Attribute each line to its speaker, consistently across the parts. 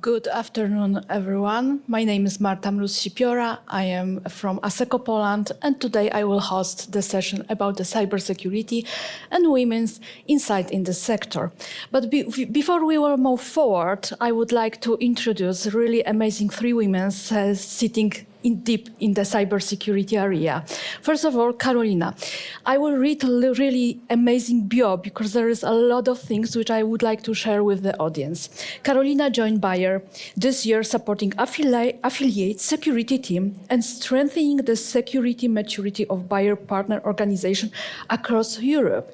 Speaker 1: Good afternoon, everyone. My name is Marta Mróz-Sipiora. I am from ASECO Poland, and today I will host the session about the cybersecurity and women's insight in the sector. But before we will move forward, I would like to introduce really amazing three women sitting deep in the cybersecurity area. First of all, Karolina. I will read a really amazing bio because there is a lot of things which I would like to share with the audience. Karolina joined Bayer this year supporting affiliate security team and strengthening the security maturity of Bayer partner organization across Europe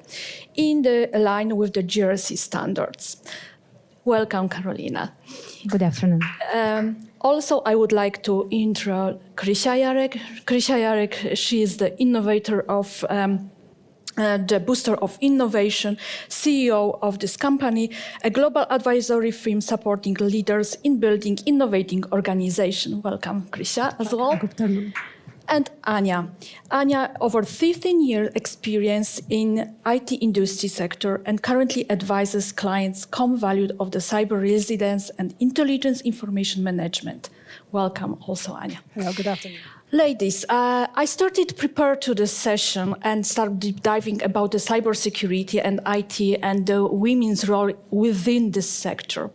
Speaker 1: in the line with the GRC standards. Welcome, Karolina.
Speaker 2: Good afternoon.
Speaker 1: Also, I would like to intro Krysia Jarek. Krysia Jarek, she is the innovator of the Booster of Innovation, CEO of this company, a global advisory firm supporting leaders in building innovating organization. Welcome, Krysia, as well.
Speaker 2: Good afternoon.
Speaker 1: And Ania. Ania, over 15 years experience in IT industry sector and currently advises clients common value of the cyber resilience and intelligence information management. Welcome also, Ania.
Speaker 3: Hello, good afternoon.
Speaker 1: Ladies, I started prepare to this session and start deep diving about the cybersecurity and IT and the women's role within this sector.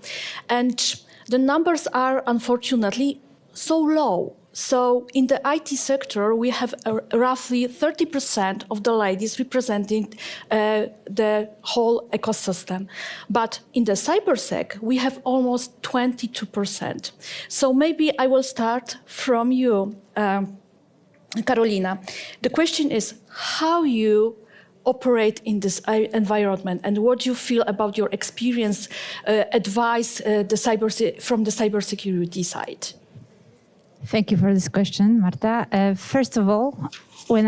Speaker 1: And the numbers are unfortunately so low. So in the IT sector, we have roughly 30% of the ladies representing the whole ecosystem. But in the cybersec, we have almost 22%. So maybe I will start from you, Karolina. The question is how you operate in this environment and what you feel about your experience, advice from the cybersecurity side.
Speaker 2: Thank you for this question, Marta. First of all, when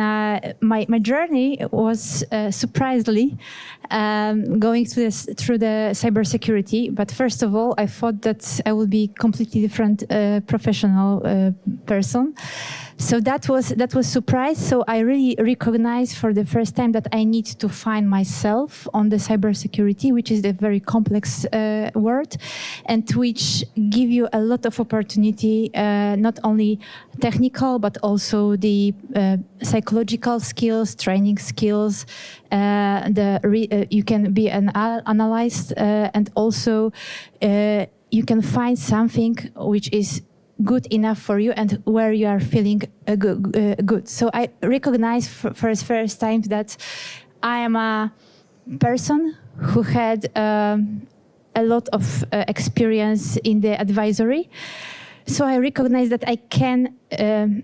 Speaker 2: my journey was surprisingly going through the cybersecurity. But first of all, I thought that I would be completely different professional person. So that was surprise. So I really recognized for the first time that I need to find myself on the cybersecurity, which is a very complex word, and which give you a lot of opportunity, not only technical but also the psychological skills, training skills. You can be analyzed, and also you can find something which is good enough for you and where you are feeling good. So I recognize for the first time that I am a person who had a lot of experience in the advisory. So I recognize that I can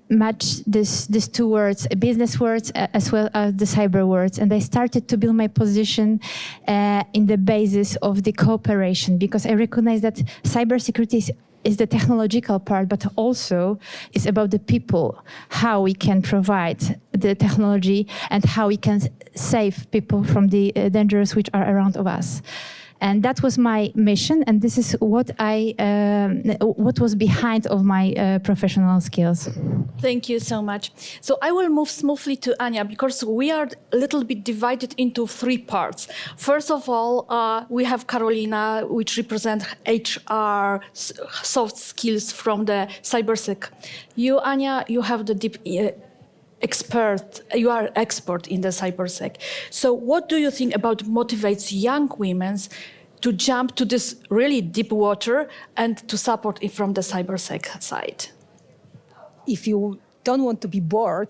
Speaker 2: match these two words, business words as well as the cyber words. And I started to build my position in the basis of the cooperation, because I recognize that cybersecurity is the technological part, but also is about the people, how we can provide the technology and how we can save people from the dangers which are around of us. And that was my mission, and this is what what was behind of my professional skills.
Speaker 1: Thank you so much. So I will move smoothly to Ania because we are a little bit divided into three parts. First of all, we have Karolina, which represents HR, soft skills from the cybersec. You, Ania, you have the deep you are expert in the cybersec. So what do you think about motivates young women to jump to this really deep water and to support it from the cybersec side?
Speaker 3: If you don't want to be bored,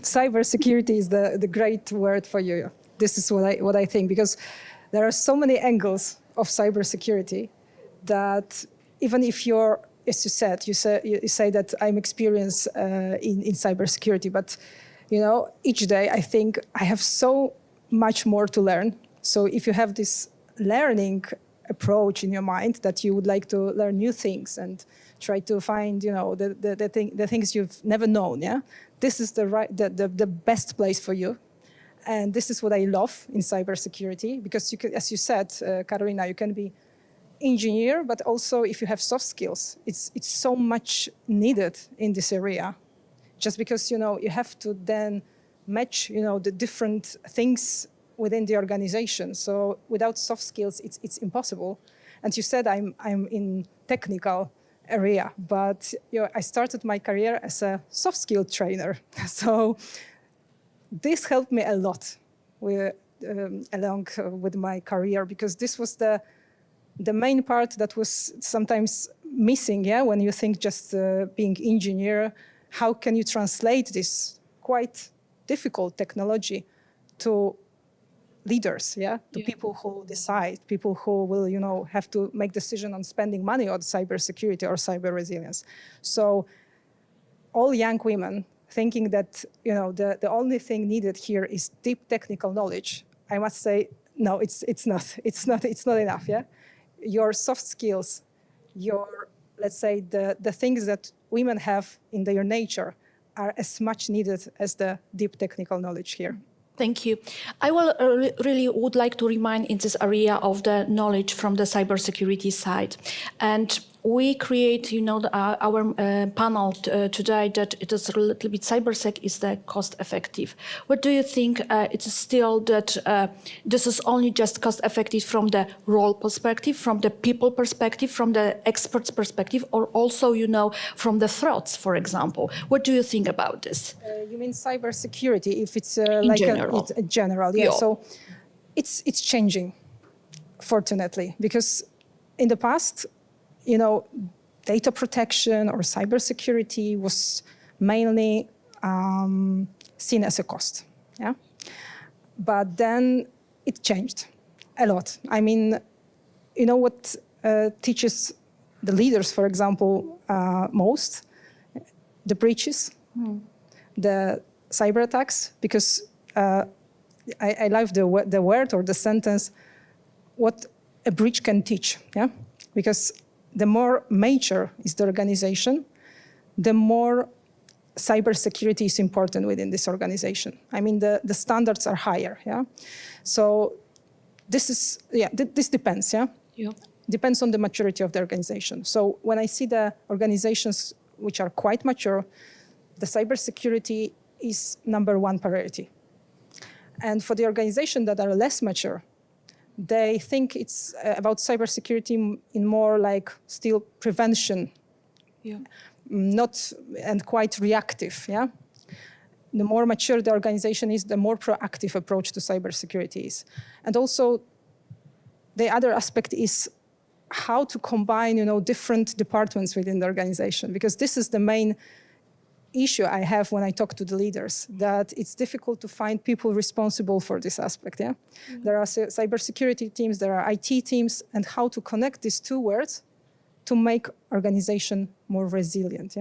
Speaker 3: cybersecurity is the great word for you. This is what I think, because there are so many angles of cybersecurity that even if you're, as you say that I'm experienced in cybersecurity, but each day I think I have so much more to learn. So if you have this learning approach in your mind that you would like to learn new things and try to find the things you've never known, this is the best place for you. And this is what I love in cybersecurity, because as you said, Karolina, you can be engineer, but also if you have soft skills, it's so much needed in this area. Just because you have to then match the different things within the organization. So without soft skills, it's impossible. And you said I'm in technical area, but I started my career as a soft skill trainer. So this helped me a lot along with my career, because this was the main part that was sometimes missing, when you think just being engineer, how can you translate this quite difficult technology to leaders, to people who decide, people who will, have to make decision on spending money on cybersecurity or cyber resilience. So all young women thinking that, the only thing needed here is deep technical knowledge, I must say, no, it's not enough, Your soft skills, let's say, the things that women have in their nature are as much needed as the deep technical knowledge here.
Speaker 1: Thank you. I will really would like to remind in this area of the knowledge from the cybersecurity side. And we create, our panel today that it is a little bit cybersec is the cost effective. What do you think? It is still that this is only just cost effective from the role perspective, from the people perspective, from the experts perspective, or also, from the threats, for example? What do you think about this?
Speaker 3: You mean cybersecurity? If it's general,
Speaker 1: Yeah.
Speaker 3: So it's changing, fortunately, because in the past, data protection or cybersecurity was mainly seen as a cost. But then it changed a lot. I mean, what teaches the leaders, for example, most? The breaches, the cyber attacks, because I love the word or the sentence, what a breach can teach, Because the more mature is the organization, the more cybersecurity is important within this organization. I mean, the standards are higher, So this depends, Depends on the maturity of the organization. So when I see the organizations which are quite mature, the cybersecurity is number one priority. And for the organization that are less mature, they think it's about cybersecurity in more like still prevention, not and quite reactive. The more mature the organization is, the more proactive approach to cybersecurity is. And also, the other aspect is how to combine, different departments within the organization, because this is the main issue I have when I talk to the leaders, that it's difficult to find people responsible for this aspect. There are cybersecurity teams, there are IT teams, and how to connect these two words to make organization more resilient.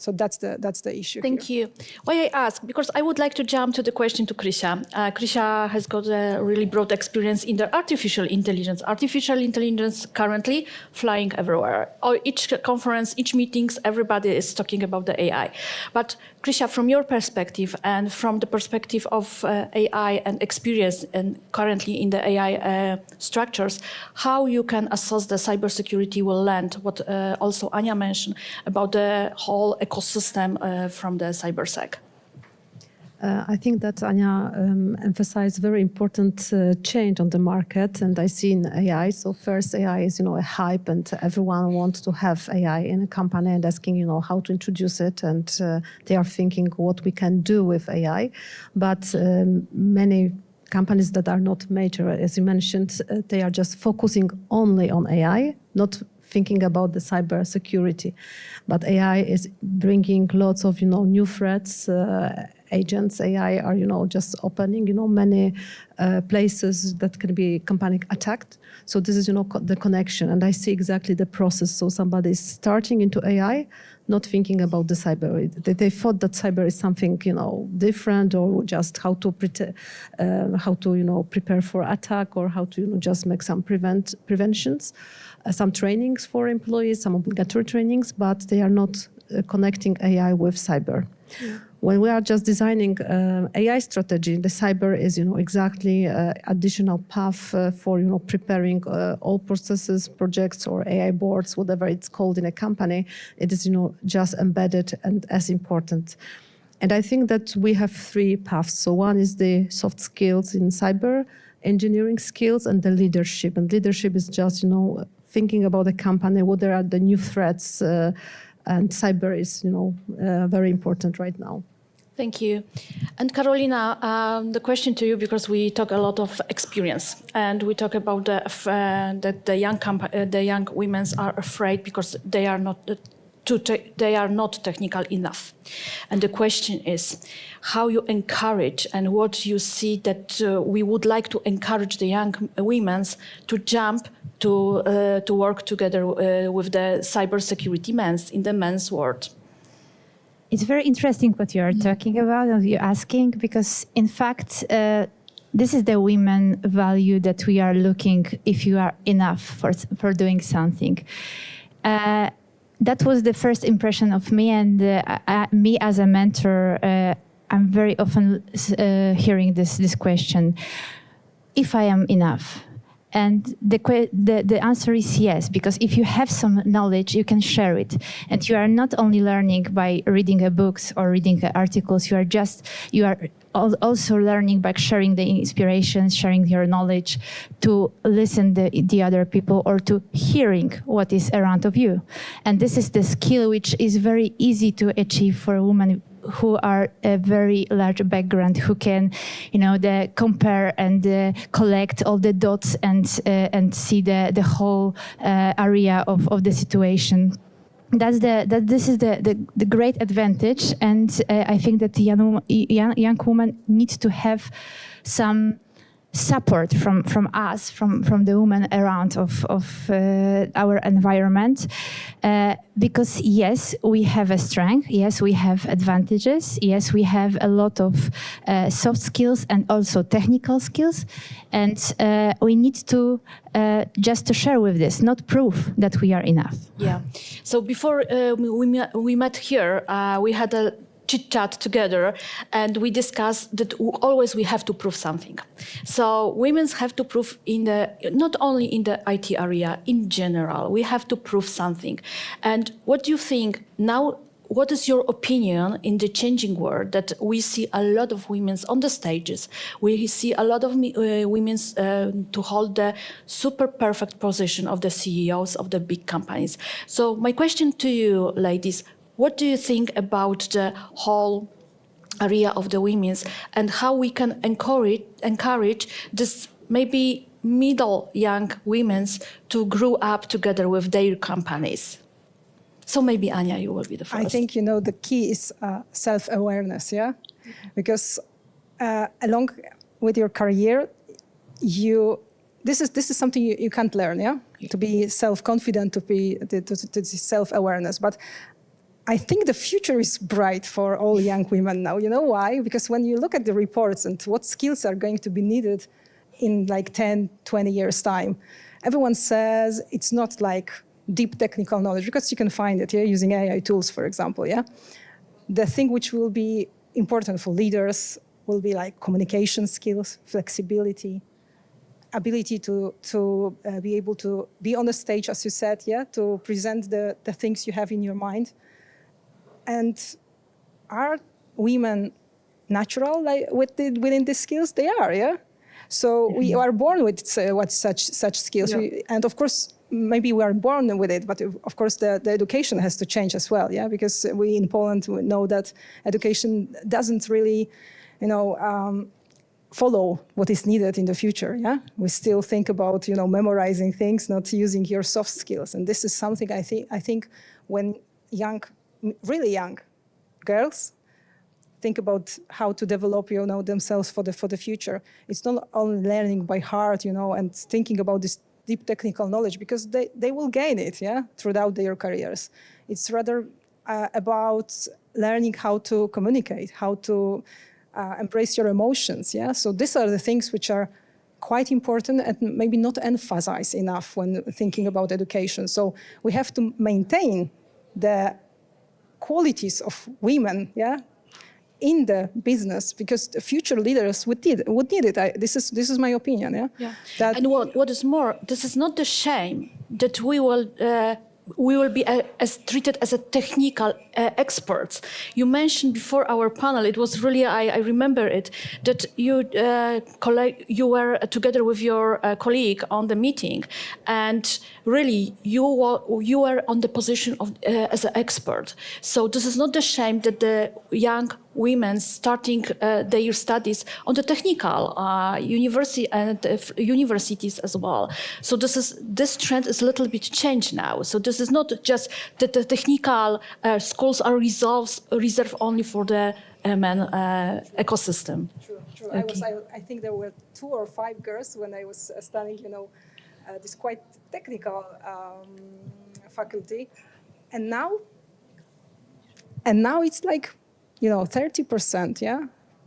Speaker 3: So that's the issue.
Speaker 1: Thank you. Why I ask? Because I would like to jump to the question to Krysia. Krysia has got a really broad experience in the artificial intelligence. Artificial intelligence currently flying everywhere. Each conference, each meetings, everybody is talking about the AI. But Krysia, from your perspective and from the perspective of AI and experience and currently in the AI structures, how you can assess the cybersecurity will land, what also Ania mentioned about the whole ecosystem from the cybersec?
Speaker 4: I think that Ania emphasized very important change on the market, and I see in AI. So first, AI is a hype, and everyone wants to have AI in a company and asking how to introduce it, and they are thinking what we can do with AI. But many companies that are not major, as you mentioned, they are just focusing only on AI, not thinking about the cyber security. But AI is bringing lots of new threats. Agents AI are just opening many places that can be company attacked. So this is the connection, and I see exactly the process. So somebody is starting into AI, not thinking about the cyber. They thought that cyber is something different, or just how to prepare for attack, or how to just make some preventions, some trainings for employees, some obligatory trainings, but they are not connecting AI with cyber. Yeah. When we are just designing AI strategy, the cyber is, exactly additional path for, preparing all processes, projects, or AI boards, whatever it's called in a company. It is, just embedded and as important. And I think that we have three paths. So one is the soft skills in cyber, engineering skills, and the leadership. And leadership is just, thinking about the company, what are the new threats, and cyber is, very important right now.
Speaker 1: Thank you. And Carolina, the question to you, because we talk a lot of experience, and we talk about that the young women are afraid because they are not technical enough. And the question is how you encourage and what you see that we would like to encourage the young women to jump to work together with the cybersecurity men in the men's world.
Speaker 2: It's very interesting what you are talking about and you're asking, because in fact, this is the women value that we are looking if you are enough for doing something. That was the first impression of me, and me as a mentor, I'm very often hearing this question, if I am enough. And the answer is yes, because if you have some knowledge, you can share it. And you are not only learning by reading books or reading articles, you are also learning by sharing the inspirations, sharing your knowledge, to listen the other people or to hearing what is around of you. And this is the skill which is very easy to achieve for a woman who are a very large background, who can, compare and collect all the dots and see the whole area of the situation. This is the great advantage, and I think that the young woman needs to have some support from us, from the women around of our environment, because yes, we have a strength, yes, we have advantages, yes, we have a lot of soft skills and also technical skills, and we need to just to share with this, not prove that we are enough.
Speaker 1: Yeah. So before we met here, we had a chit-chat together, and we discussed that always we have to prove something. So women have to prove not only in the IT area, in general, we have to prove something. And what do you think now? What is your opinion in the changing world that we see a lot of women on the stages? We see a lot of women to hold the super perfect position of the CEOs of the big companies. So my question to you, ladies, what do you think about the whole area of the women's and how we can encourage this maybe middle young women to grow up together with their companies? So maybe Anya, you will be the first.
Speaker 3: I think, the key is self-awareness, yeah? Because along with your career, this is something you can't learn, yeah? To be self-confident, to self-awareness. But I think the future is bright for all young women now. You know why? Because when you look at the reports and what skills are going to be needed in like 10, 20 years' time, everyone says it's not like deep technical knowledge, because you can find it, yeah, using AI tools, for example, yeah? The thing which will be important for leaders will be like communication skills, flexibility, ability to be able to be on the stage, as you said, yeah, to present the things you have in your mind. And are women natural within these skills? They are, yeah? So we are born with such skills.
Speaker 1: Yeah.
Speaker 3: And of course, maybe we are born with it, but of course the education has to change as well, yeah? Because we in Poland know that education doesn't really, follow what is needed in the future, yeah? We still think about, memorizing things, not using your soft skills. And this is something I think when really young girls think about how to develop, themselves for the future. It's not only learning by heart, and thinking about this deep technical knowledge, because they will gain it, yeah, throughout their careers. It's rather about learning how to communicate, how to embrace your emotions, yeah. So these are the things which are quite important and maybe not emphasized enough when thinking about education. So we have to maintain the qualities of women, yeah, in the business, because the future leaders would need it. This is my opinion, yeah.
Speaker 1: And what is more, this is not the shame that we will we will be treated as a technical experts. You mentioned before our panel, it was really, I remember it, that you were together with your colleague on the meeting, and really you were on the position of as an expert. So this is not the shame that the young women starting their studies on the technical university and universities as well. So this trend is a little bit changed now. So this is not just that the technical schools are reserved only for the men ecosystem.
Speaker 3: True.
Speaker 1: Okay.
Speaker 3: I think there were 2 or 5 girls when I was studying, this quite technical faculty, and now it's like, 30%, yeah,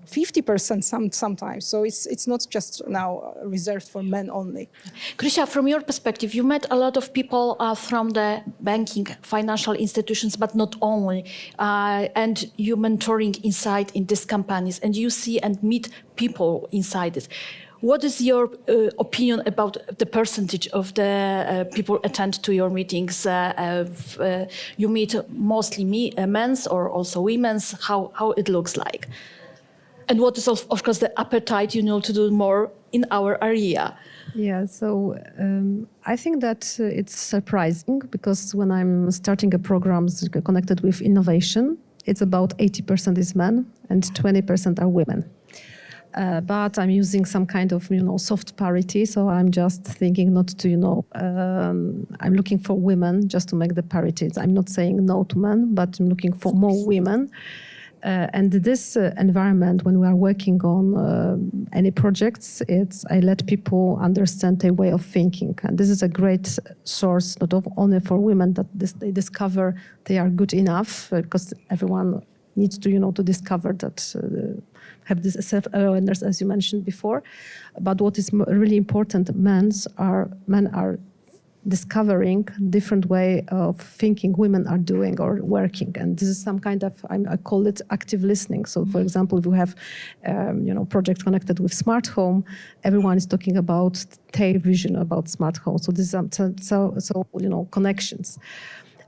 Speaker 3: 50% sometimes. So it's not just now reserved for men only.
Speaker 1: Krysia, from your perspective, you met a lot of people from the banking, financial institutions, but not only, and you mentoring inside in these companies, and you see and meet people inside it. What is your opinion about the percentage of the people attend to your meetings? You meet mostly men's or also women's? How it looks like? And what is, of course, the appetite, to do more in our area?
Speaker 4: Yeah, so I think that it's surprising because when I'm starting a program connected with innovation, it's about 80% is men and 20% are women. But I'm using some kind of, soft parity. So I'm just thinking not to, I'm looking for women just to make the parity. I'm not saying no to men, but I'm looking for more women. And this environment, when we are working on any projects, I let people understand their way of thinking. And this is a great source, not only for women, that they discover they are good enough, because everyone needs to, to discover that, have this self-awareness, as you mentioned before. But what is really important, men are discovering different way of thinking women are doing or working, and this is some kind of I call it active listening. So, for example, if you have project connected with smart home, everyone is talking about their vision about smart home. So this is connections.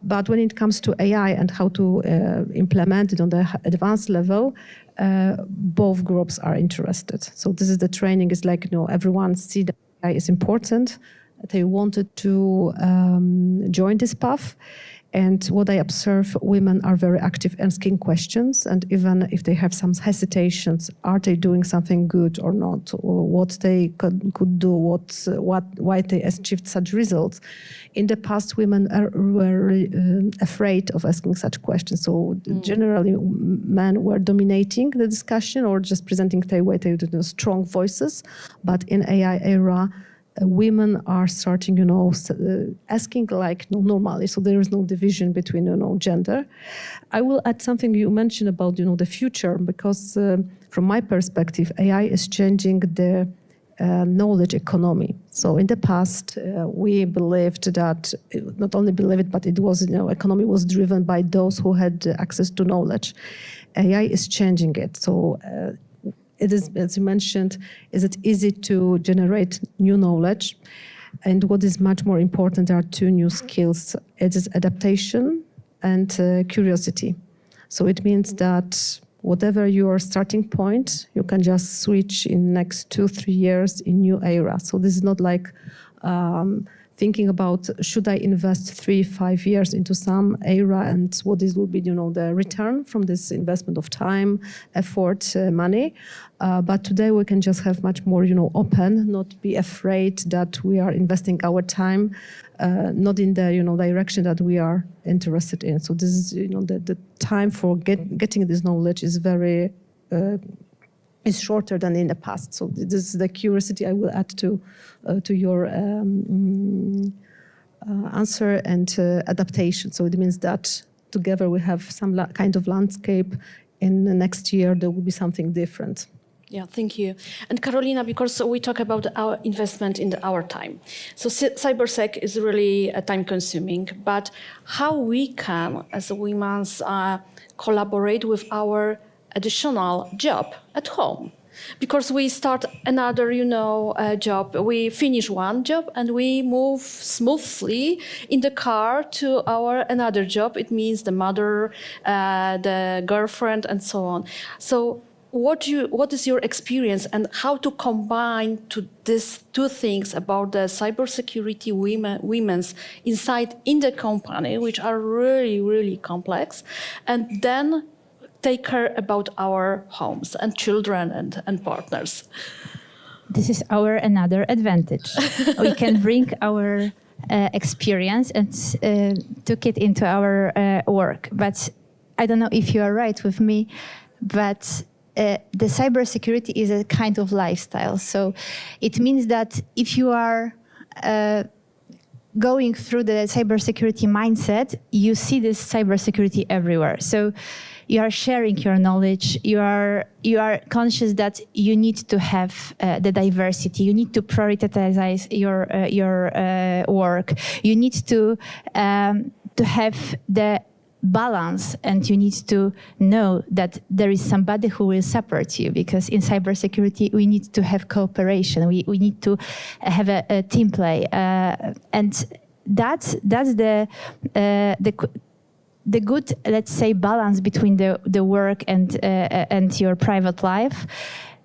Speaker 4: But when it comes to AI and how to implement it on the advanced level, both groups are interested. So this is the training. Is like everyone see that AI is important. They wanted to join this path. And what I observe, women are very active asking questions. And even if they have some hesitations, are they doing something good or not? Or what they could do, why they achieved such results. In the past, women were afraid of asking such questions. So generally, men were dominating the discussion or just presenting their way, they had strong voices. But in AI era, women are starting, asking like normally. So there is no division between, gender. I will add something you mentioned about, the future, because from my perspective, AI is changing the knowledge economy. So in the past, we believed that, not only believed, but it was, economy was driven by those who had access to knowledge. AI is changing it. So it is, as you mentioned, is it easy to generate new knowledge? And what is much more important, there are 2 new skills. It is adaptation and curiosity. So it means that whatever your starting point, you can just switch in next 2-3 years in new era. So this is not like thinking about, should I invest 3-5 years into some era, and what is will be, the return from this investment of time, effort, money. But today we can just have much more, open, not be afraid that we are investing our time, not in the, direction that we are interested in. So this is, the time for getting this knowledge is very, is shorter than in the past. So this is the curiosity I will add to your answer, and adaptation. So it means that together we have some kind of landscape. In the next year, there will be something different.
Speaker 1: Yeah, thank you. And Karolina, because we talk about our investment in our time. So cybersec is really time-consuming, but how we can, as women, collaborate with our additional job at home. Because we start another, job. We finish one job and we move smoothly in the car to our another job. It means the mother, the girlfriend, and so on. So what is your experience and how to combine to these two things about the cybersecurity women's inside in the company, which are really, really complex, and then take care about our homes and children and partners?
Speaker 2: This is our another advantage. We can bring our experience and took it into our work. But I don't know if you are right with me, but the cybersecurity is a kind of lifestyle. So it means that if you are going through the cybersecurity mindset, you see this cybersecurity everywhere. So you are sharing your knowledge. You are conscious that you need to have the diversity. You need to prioritize your work. You need to have the balance, and you need to know that there is somebody who will support you, because in cybersecurity we need to have cooperation. We need to have a team play, and that's the good, let's say, balance between the work and your private life,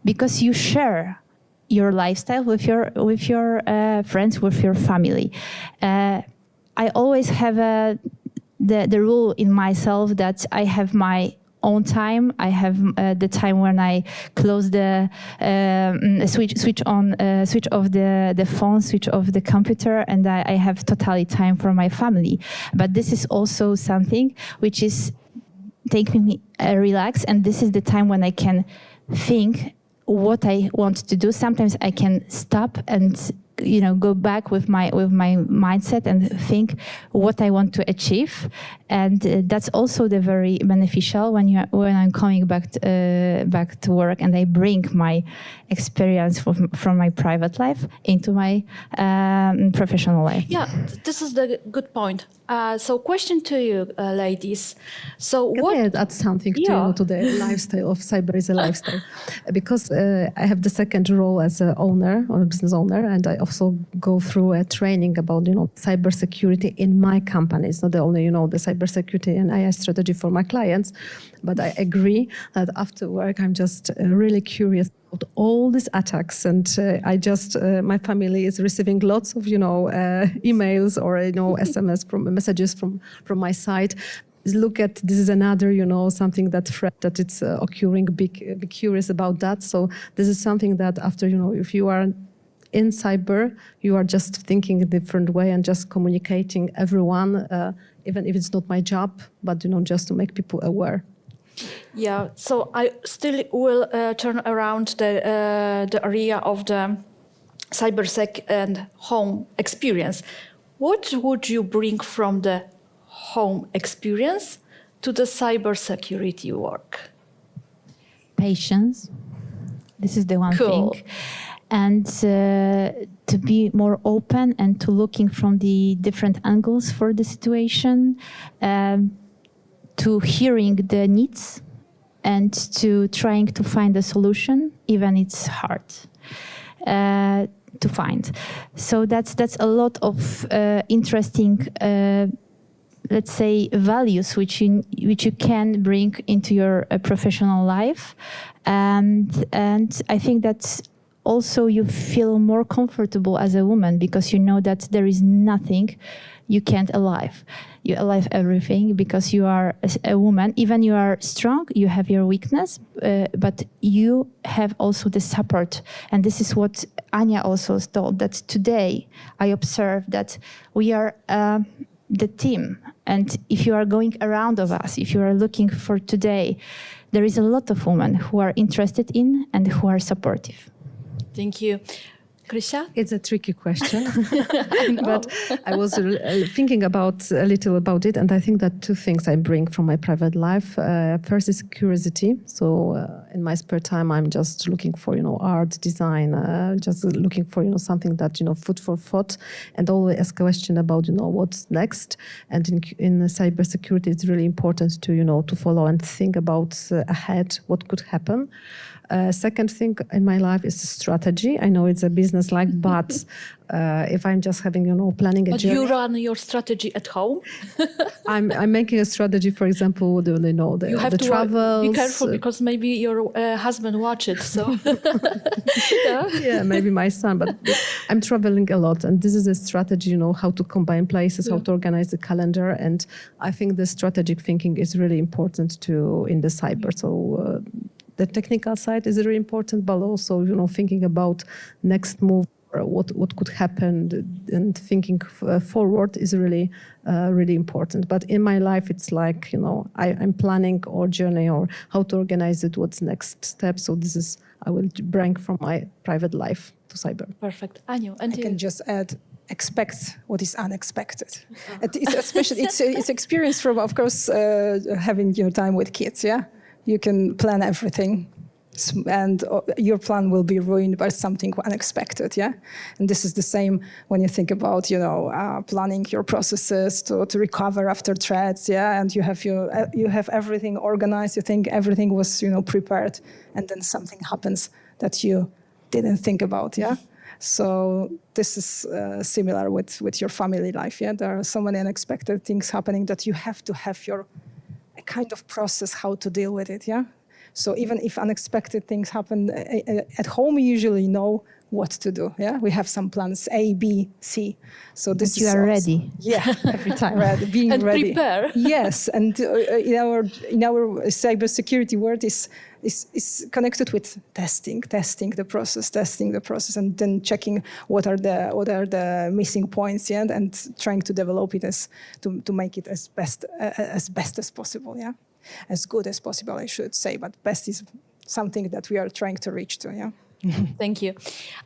Speaker 2: because you share your lifestyle with your friends, with your family. I always have the rule in myself that I have my own time. I have the time when I close the switch off the phone, switch off the computer, and I have totally time for my family. But this is also something which is taking me relax, and this is the time when I can think what I want to do. Sometimes I can stop and go back with my mindset and think what I want to achieve, and that's also the very beneficial when I'm coming back to work, and I bring my experience from my private life into my professional life.
Speaker 1: Yeah, this is the good point. So, question to you, ladies. So,
Speaker 4: Can I add something to the lifestyle of cyber is a lifestyle? Because I have the second role as an owner or a business owner, and I also go through a training about cybersecurity in my company. It's not only the cybersecurity and AI strategy for my clients, but I agree that after work I'm just really curious about all these attacks, and my family is receiving lots of emails or SMS messages from my side. Look at this is another something that threat that it's occurring. Be curious about that. So this is something that after if you are in cyber, you are just thinking a different way and just communicating everyone, even if it's not my job, but just to make people aware.
Speaker 1: Yeah, so I still will turn around the area of the cybersec and home experience. What would you bring from the home experience to the cybersecurity work?
Speaker 2: Patience. This is the one
Speaker 1: Cool.
Speaker 2: thing. And to be more open and to looking from the different angles for the situation, to hearing the needs and to trying to find a solution, even it's hard to find. So that's a lot of interesting, let's say, values which you can bring into your professional life, and I think that's also you feel more comfortable as a woman, because you know that there is nothing you can't alive. You alive everything because you are a woman. Even you are strong, you have your weakness, but you have also the support. And this is what Anya also told, that today I observe that we are the team. And if you are going around of us, if you are looking for today, there is a lot of women who are interested in and who are supportive.
Speaker 1: Thank you. Krysia?
Speaker 4: It's a tricky question, but I was thinking a little about it, and I think that two things I bring from my private life. First is curiosity. So in my spare time, I'm just looking for art, design, just looking for something that food for thought, and always ask a question about what's next. And in cybersecurity, it's really important to to follow and think about ahead what could happen. Second thing in my life is strategy. I know it's a business-like, but if I'm just having, planning a
Speaker 1: But
Speaker 4: journey,
Speaker 1: you run your strategy at home.
Speaker 4: I'm making a strategy. For example,
Speaker 1: You have
Speaker 4: the
Speaker 1: to
Speaker 4: travels.
Speaker 1: be careful because maybe your husband watch it. So
Speaker 4: yeah, maybe my son, but I'm traveling a lot, and this is a strategy. How to combine places, how to organize the calendar, and I think the strategic thinking is really important too in the cyber. So. The technical side is really important, but also, thinking about next move, or what could happen, and thinking forward is really, really important. But in my life, it's like, I'm planning our journey or how to organize it, what's next step. So this is, I will bring from my private life to cyber.
Speaker 1: perfect. Anju, and
Speaker 3: I
Speaker 1: you?
Speaker 3: can just add, expect what is unexpected. It's especially it's experience from, of course, having time with kids. Yeah, you can plan everything, and your plan will be ruined by something unexpected. Yeah, and this is the same when you think about planning your processes to recover after threats. Yeah, and you have everything organized. You think everything was prepared, and then something happens that you didn't think about. Yeah. So this is similar with your family life. Yeah, there are so many unexpected things happening that you have to have a kind of process how to deal with it. Yeah. So even if unexpected things happen at home, we usually know what to do. Yeah, we have some plans A, B, C. So this
Speaker 2: you
Speaker 3: is
Speaker 2: are
Speaker 3: also,
Speaker 2: ready.
Speaker 3: Yeah, every time being
Speaker 1: And
Speaker 3: ready.
Speaker 1: prepare.
Speaker 3: Yes, and in our cybersecurity world is connected with testing the process, and then checking what are the missing points, yeah, and trying to develop it to make it as best as possible, yeah, as good as possible, I should say, but best is something that we are trying to reach to, yeah.
Speaker 1: Thank you.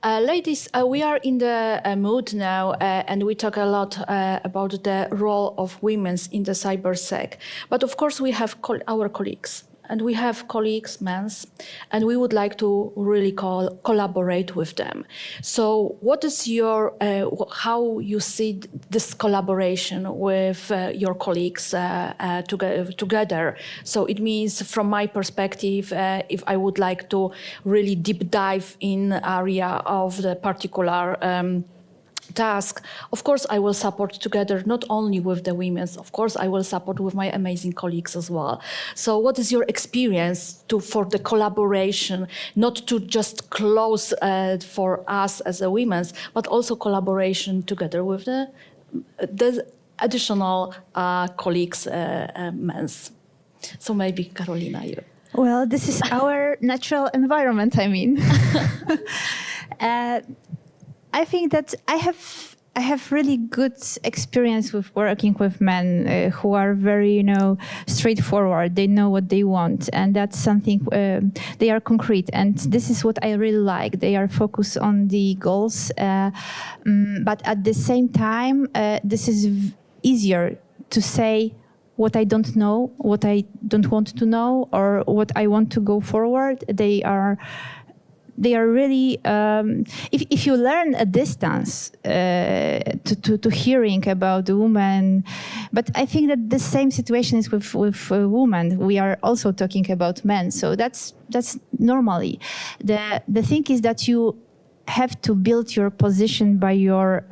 Speaker 1: Ladies, we are in the mood now, and we talk a lot about the role of women in the cybersec. But of course, we have our colleagues, and we have colleagues, men's, and we would like to really collaborate with them. So what is your, how you see this collaboration with your colleagues together? So it means, from my perspective, if I would like to really deep dive in area of the particular task, of course I will support together, not only with the women, of course I will support with my amazing colleagues as well. So what is your experience for the collaboration, not to just close for us as a women's, but also collaboration together with the additional colleagues, men's? So maybe Karolina, you.
Speaker 2: Well, this is our natural environment, I mean. I think that I have really good experience with working with men who are very, straightforward. They know what they want, and that's something, they are concrete. And this is what I really like. They are focused on the goals, but at the same time, this is easier to say what I don't know, what I don't want to know, or what I want to go forward. They are really, if you learn a distance to hearing about the woman, but I think that the same situation is with women. We are also talking about men, so that's normally. The thing is that you have to build your position by your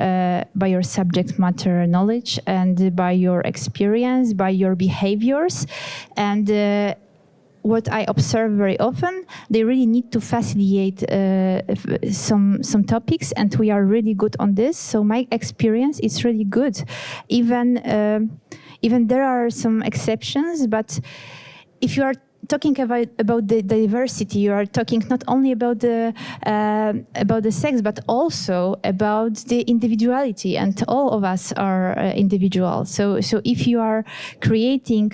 Speaker 2: subject matter knowledge and by your experience, by your behaviors, and what I observe very often, they really need to facilitate some topics, and we are really good on this. So my experience is really good. Even there are some exceptions, but if you are talking about the diversity, you are talking not only about the sex, but also about the individuality, and all of us are individual. So if you are creating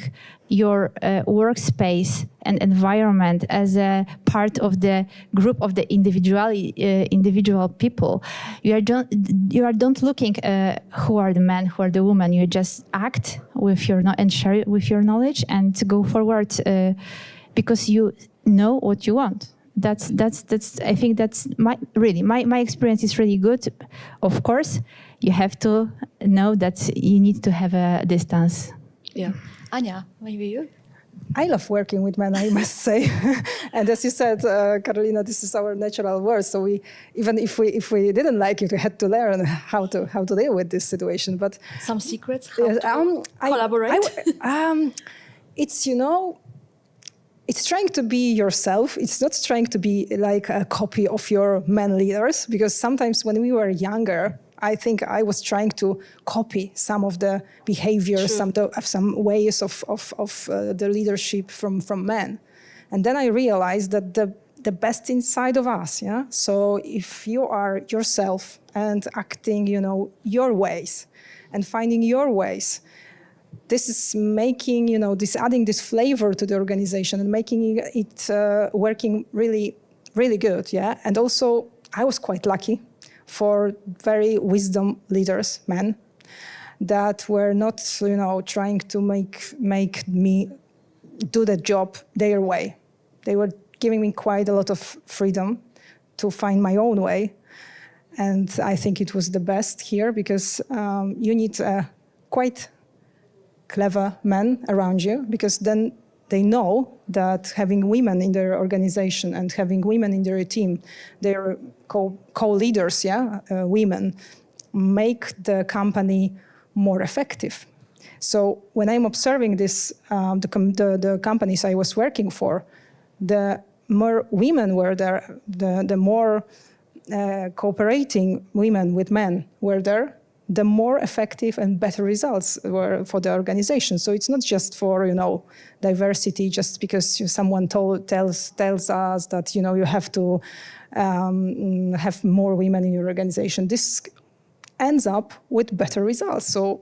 Speaker 2: your workspace and environment as a part of the group of the individual people, you are don't looking who are the men, who are the women. You just act with your and share with your knowledge and go forward because you know what you want. That's I think that's my experience is really good. Of course, you have to know that you need to have a distance.
Speaker 1: Yeah. Anya, maybe you?
Speaker 3: I love working with men, I must say. And as you said, Carolina, this is our natural world. So we, even if we didn't like it, we had to learn how to deal with this situation. But
Speaker 1: Some secrets? How to collaborate?
Speaker 3: It's, it's trying to be yourself. It's not trying to be like a copy of your men leaders, because sometimes when we were younger, I think I was trying to copy some of the behaviors, some ways of the leadership from men. And then I realized that the best inside of us, yeah? So if you are yourself and acting, your ways and finding your ways, this is making, adding this flavor to the organization and making it working really, really good, yeah? And also, I was quite lucky for very wisdom leaders, men, that were not, trying to make me do the job their way. They were giving me quite a lot of freedom to find my own way. And I think it was the best here, because you need quite clever men around you, because then they know that having women in their organization and having women in their team, their co-leaders, women, make the company more effective. So when I'm observing this, the companies I was working for, the more women were there, the more cooperating women with men were there, the more effective and better results were for the organization. So it's not just for, diversity, just because someone tells us that, you have to have more women in your organization. This ends up with better results. So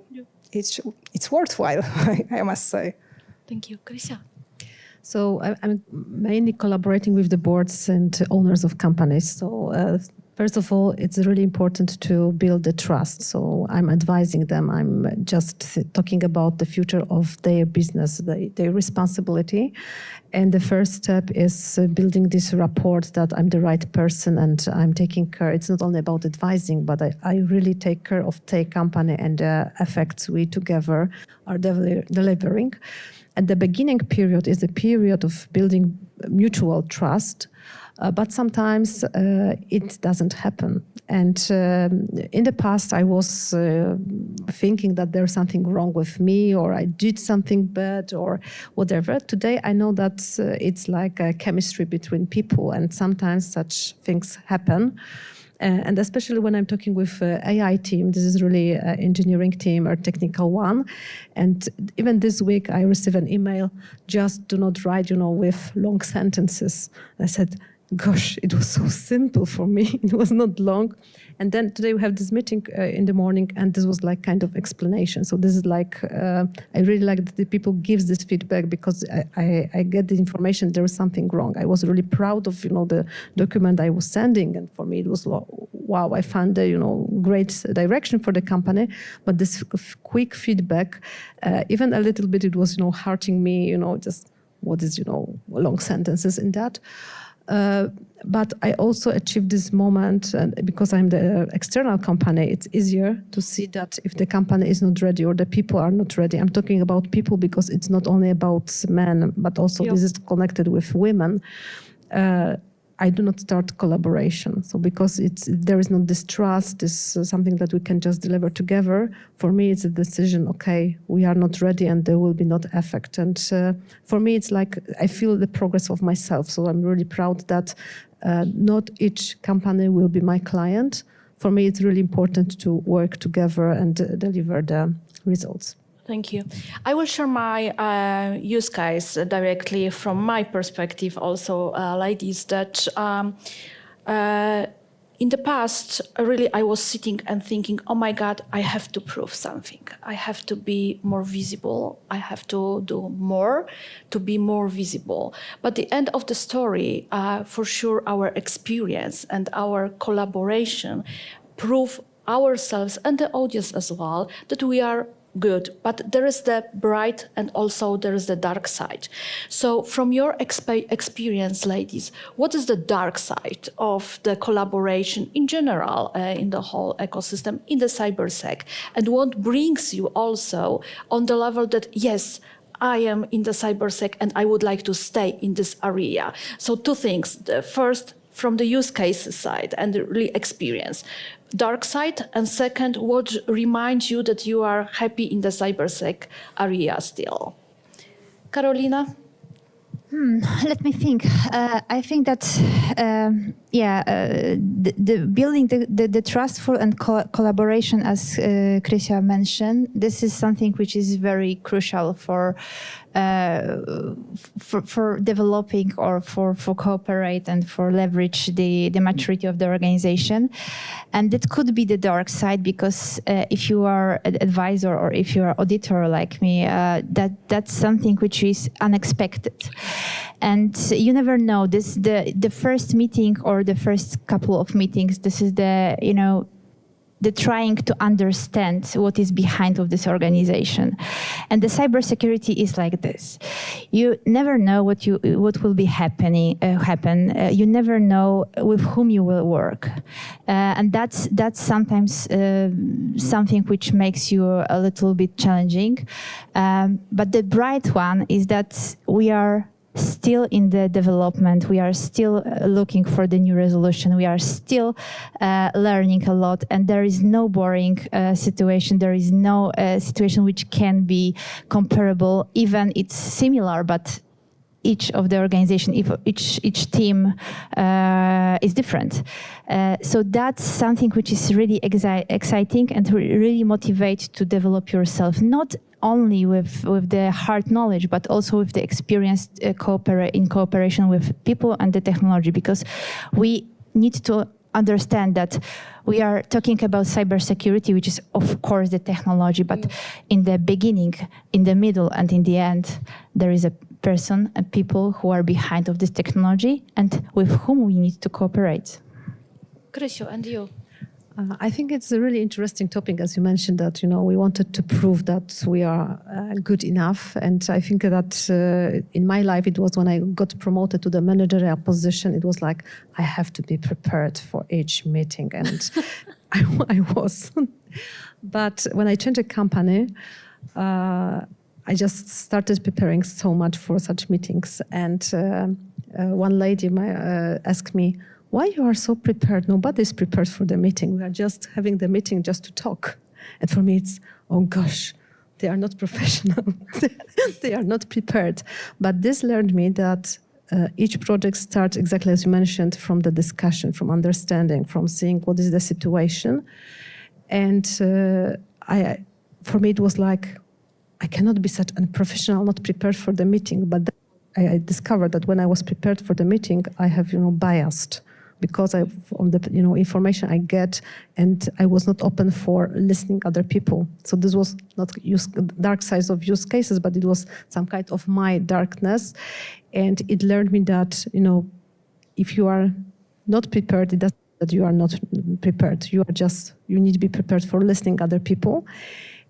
Speaker 3: it's worthwhile, I must say.
Speaker 1: Thank you. Krysia.
Speaker 4: So I'm mainly collaborating with the boards and owners of companies. So first of all, it's really important to build the trust. So I'm advising them. I'm just talking about the future of their business, their responsibility. And the first step is building this rapport that I'm the right person and I'm taking care. It's not only about advising, but I really take care of their company and the effects we together are delivering. And the beginning period is a period of building mutual trust. But sometimes it doesn't happen. And in the past, I was thinking that there's something wrong with me, or I did something bad, or whatever. Today, I know that it's like a chemistry between people, and sometimes such things happen. And especially when I'm talking with AI team, this is really an engineering team or technical one. And even this week, I received an email, just do not write, with long sentences. I said, gosh, it was so simple for me. It was not long. And then today we have this meeting in the morning, and this was like kind of explanation. So this is like, I really like that the people gives this feedback, because I get the information there is something wrong. I was really proud of, the document I was sending. And for me, it was, wow, I found a, great direction for the company. But this quick feedback, even a little bit, it was, hurting me, just what is, long sentences in that. But I also achieved this moment, and because I'm the external company, it's easier to see that if the company is not ready or the people are not ready. I'm talking about people because it's not only about men, but also this is connected with women. I do not start collaboration. So because there is no distrust, this is something that we can just deliver together. For me, it's a decision, okay, we are not ready and there will be not effect. And for me, it's like I feel the progress of myself. So I'm really proud that not each company will be my client. For me, it's really important to work together and deliver the results.
Speaker 1: Thank you. I will share my use case directly from my perspective also, ladies, that in the past, really, I was sitting and thinking, oh my God, I have to prove something. I have to be more visible. I have to do more to be more visible. But the end of the story, for sure, our experience and our collaboration prove ourselves and the audience as well that we are good, but there is the bright and also there is the dark side. So from your experience, ladies, what is the dark side of the collaboration in general in the whole ecosystem in the cybersec? And what brings you also on the level that, yes, I am in the cybersec and I would like to stay in this area. So two things. The first, from the use case side and the really experience, dark side, and second, what reminds you that you are happy in the cybersec area still? Karolina?
Speaker 2: Let me think. I think that, the building the trustful and collaboration, as Krysia mentioned, this is something which is very crucial for developing or for cooperate and for leverage the maturity of the organization. And that could be the dark side, because if you are an advisor or if you are auditor like me, that's something which is unexpected. And you never know, the first meeting or the first couple of meetings, this is the trying to understand what is behind of this organization. And the cybersecurity is like this. You never know what will be happen. You never know with whom you will work. And that's sometimes something which makes you a little bit challenging. But the bright one is that we are still in the development. We are still looking for the new resolution. We are still learning a lot, and there is no boring situation. There is no situation which can be comparable. Even it's similar, but each of the organization, each team is different. So that's something which is really exciting and really motivate to develop yourself, not only with the hard knowledge, but also with the experience in cooperation with people and the technology, because we need to understand that we are talking about cybersecurity, which is of course the technology, but in the beginning, in the middle, and in the end, there is a person and people who are behind of this technology and with whom we need to cooperate.
Speaker 1: Krysio, and you?
Speaker 4: I think it's a really interesting topic, as you mentioned, that we wanted to prove that we are good enough. And I think that in my life, it was when I got promoted to the managerial position, it was like, I have to be prepared for each meeting. And I was. But when I changed a company, I just started preparing so much for such meetings. And one lady asked me, why you are so prepared? Nobody's prepared for the meeting. We are just having the meeting just to talk. And for me, it's, oh gosh, they are not professional. They are not prepared. But this learned me that each project starts exactly as you mentioned, from the discussion, from understanding, from seeing what is the situation. And for me, it was like, I cannot be such a professional, not prepared for the meeting. But I discovered that when I was prepared for the meeting, I have, biased, because on the information I get, and I was not open for listening other people. So this was not dark sides of use cases, but it was some kind of my darkness, and it learned me that if you are not prepared, it doesn't mean that you are not prepared. You need to be prepared for listening other people.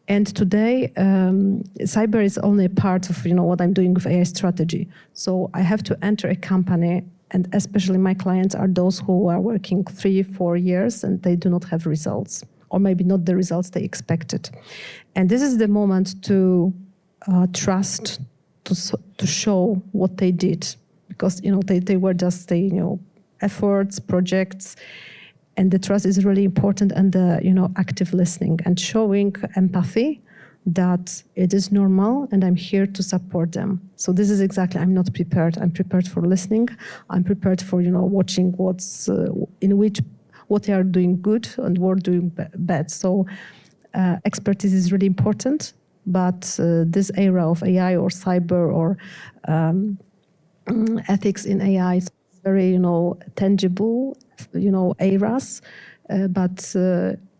Speaker 4: And today, cyber is only a part of what I'm doing with AI strategy. So I have to enter a company, and especially my clients are those who are working 3-4 years and they do not have results, or maybe not the results they expected. And this is the moment to trust, to show what they did, because they were just efforts, projects. And the trust is really important, and the active listening and showing empathy that it is normal and I'm here to support them. So this is exactly, I'm not prepared. I'm prepared for listening. I'm prepared for watching what they are doing good and what doing bad. So expertise is really important, but this era of AI or cyber or ethics in AI is very tangible eras, but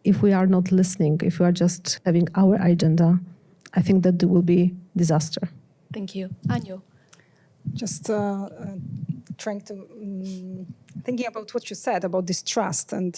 Speaker 4: if we are not listening, if we are just having our agenda, I think that there will be disaster.
Speaker 1: Thank you. Anju?
Speaker 3: Just trying to thinking about what you said about this trust, and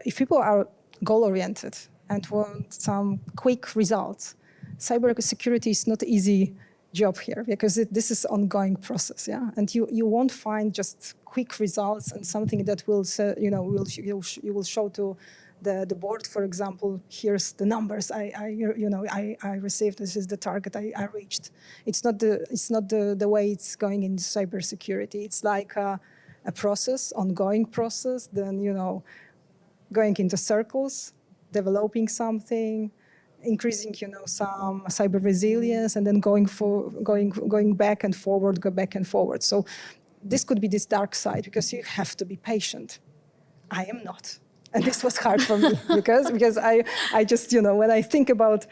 Speaker 3: if people are goal-oriented and want some quick results, cybersecurity is not easy job here, because this is ongoing process, and you won't find just quick results and something that will you will show to the board, for example, here's the numbers I received. This is the target I reached. It's not the way it's going in cybersecurity. It's like a process, ongoing process. Then going into circles, developing something, increasing some cyber resilience, and then going back and forward, go back and forward. So this could be this dark side, because you have to be patient. I am not. And this was hard for me because I just, when I think about,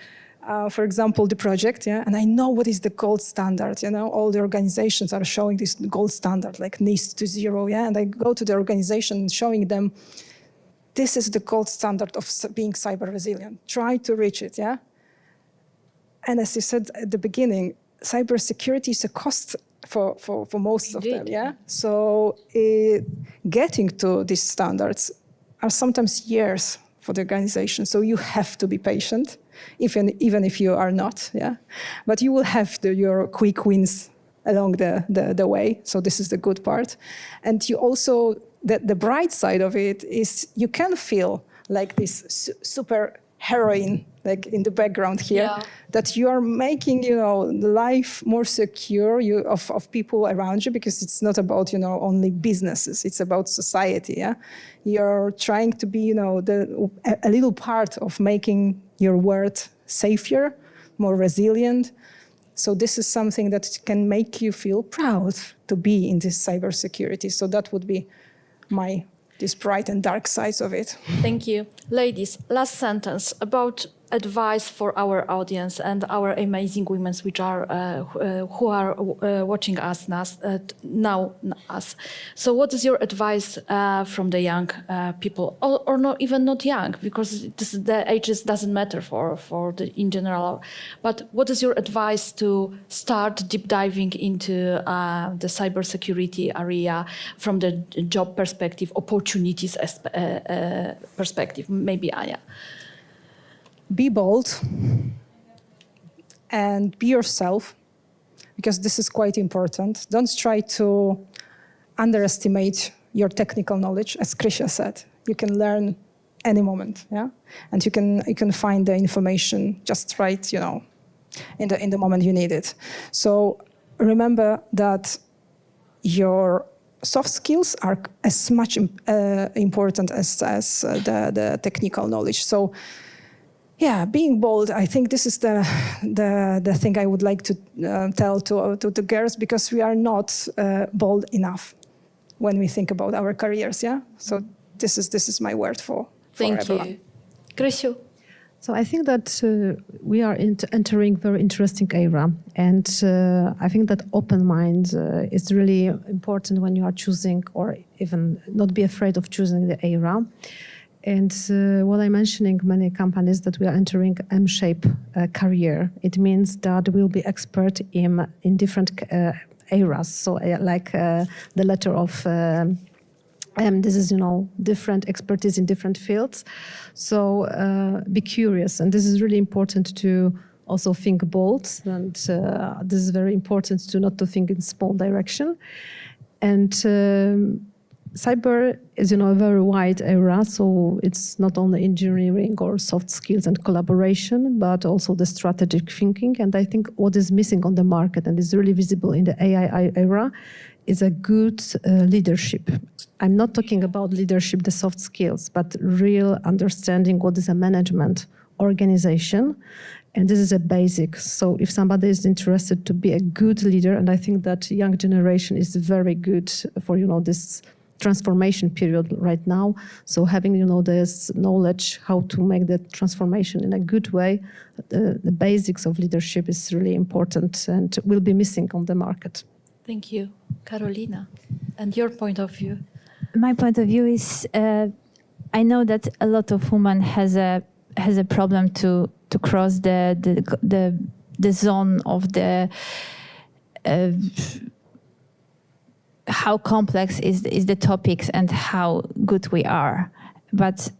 Speaker 3: for example, the project, and I know what is the gold standard, all the organizations are showing this gold standard, like NIST to 0, and I go to the organization showing them, this is the gold standard of being cyber resilient. Try to reach it, And as you said at the beginning, cybersecurity is a cost for most of them, So getting to these standards are sometimes years for the organization. So you have to be patient, even if you are not, But you will have your quick wins along the way. So this is the good part. And you also, the bright side of it is you can feel like this super heroine, like in the background here, that you are making, life more secure of people around you, because it's not about, only businesses, it's about society, You're trying to be, a little part of making your world safer, more resilient. So this is something that can make you feel proud to be in this cybersecurity. So that would be this bright and dark sides of it.
Speaker 1: Thank you. Ladies, last sentence about advice for our audience and our amazing women which are who are watching us now. So what is your advice from the young people, or not even not young, because the ages doesn't matter for the in general, but what is your advice to start deep diving into the cybersecurity area from the job perspective, opportunities perspective? Maybe Aya.
Speaker 3: Be bold and be yourself, because this is quite important. Don't try to underestimate your technical knowledge. As Krysia said, you can learn any moment, and you can find the information just right, in the moment you need it. So remember that your soft skills are as much important as the technical knowledge. So being bold, I think this is the thing I would like to tell to the girls, because we are not bold enough when we think about our careers, So this is my word for everyone.
Speaker 1: You. Krysiu?
Speaker 4: So I think that we are entering a very interesting era, and I think that open mind is really important when you are choosing, or even not be afraid of choosing the era. And what I'm mentioning, many companies that we are entering M-shape career. It means that we'll be expert in different areas. So like the letter of this is, different expertise in different fields. So be curious. And this is really important to also think bold. And this is very important not to think in small direction. And cyber is, a very wide area, so it's not only engineering or soft skills and collaboration, but also the strategic thinking. And I think what is missing on the market and is really visible in the AI era is a good leadership. I'm not talking about leadership, the soft skills, but real understanding what is a management organization. And this is a basic. So if somebody is interested to be a good leader, and I think that young generation is very good for, this transformation period right now. So having, this knowledge how to make that transformation in a good way, the basics of leadership is really important and will be missing on the market.
Speaker 1: Thank you. Karolina, and your point of view?
Speaker 2: My point of view is, I know that a lot of women has a problem to cross the zone of the how complex is the topics and how good we are. But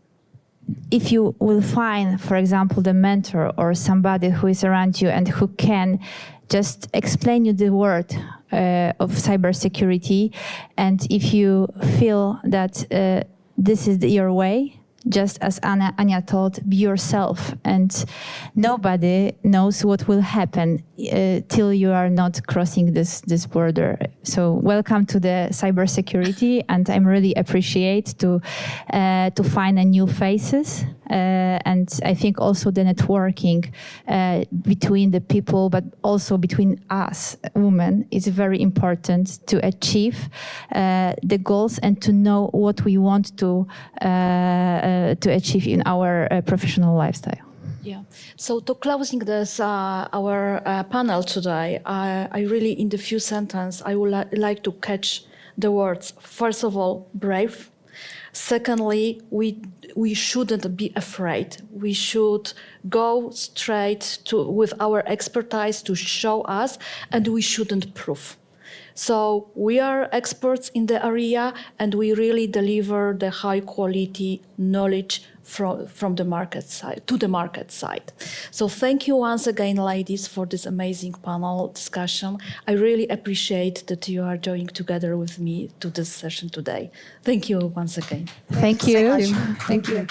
Speaker 2: if you will find, for example, the mentor or somebody who is around you and who can just explain you the word of cybersecurity, and if you feel that this is your way, just as Anya told, be yourself, and nobody knows what will happen till you are not crossing this border. So welcome to the cybersecurity, and I'm really appreciate to find a new faces, and I think also the networking between the people, but also between us women is very important to achieve the goals and to know what we want to achieve in our professional lifestyle.
Speaker 1: Yeah. So to closing this our panel today, I really, in the few sentences, I would like to catch the words. First of all, brave. Secondly, we shouldn't be afraid. We should go straight with our expertise to show us, and we shouldn't prove. So we are experts in the area, and we really deliver the high quality knowledge from the market side to the market side. So thank you once again, ladies, for this amazing panel discussion. I really appreciate that you are joining together with me to this session today. Thank you once again.
Speaker 2: Thank you.
Speaker 3: Thank you.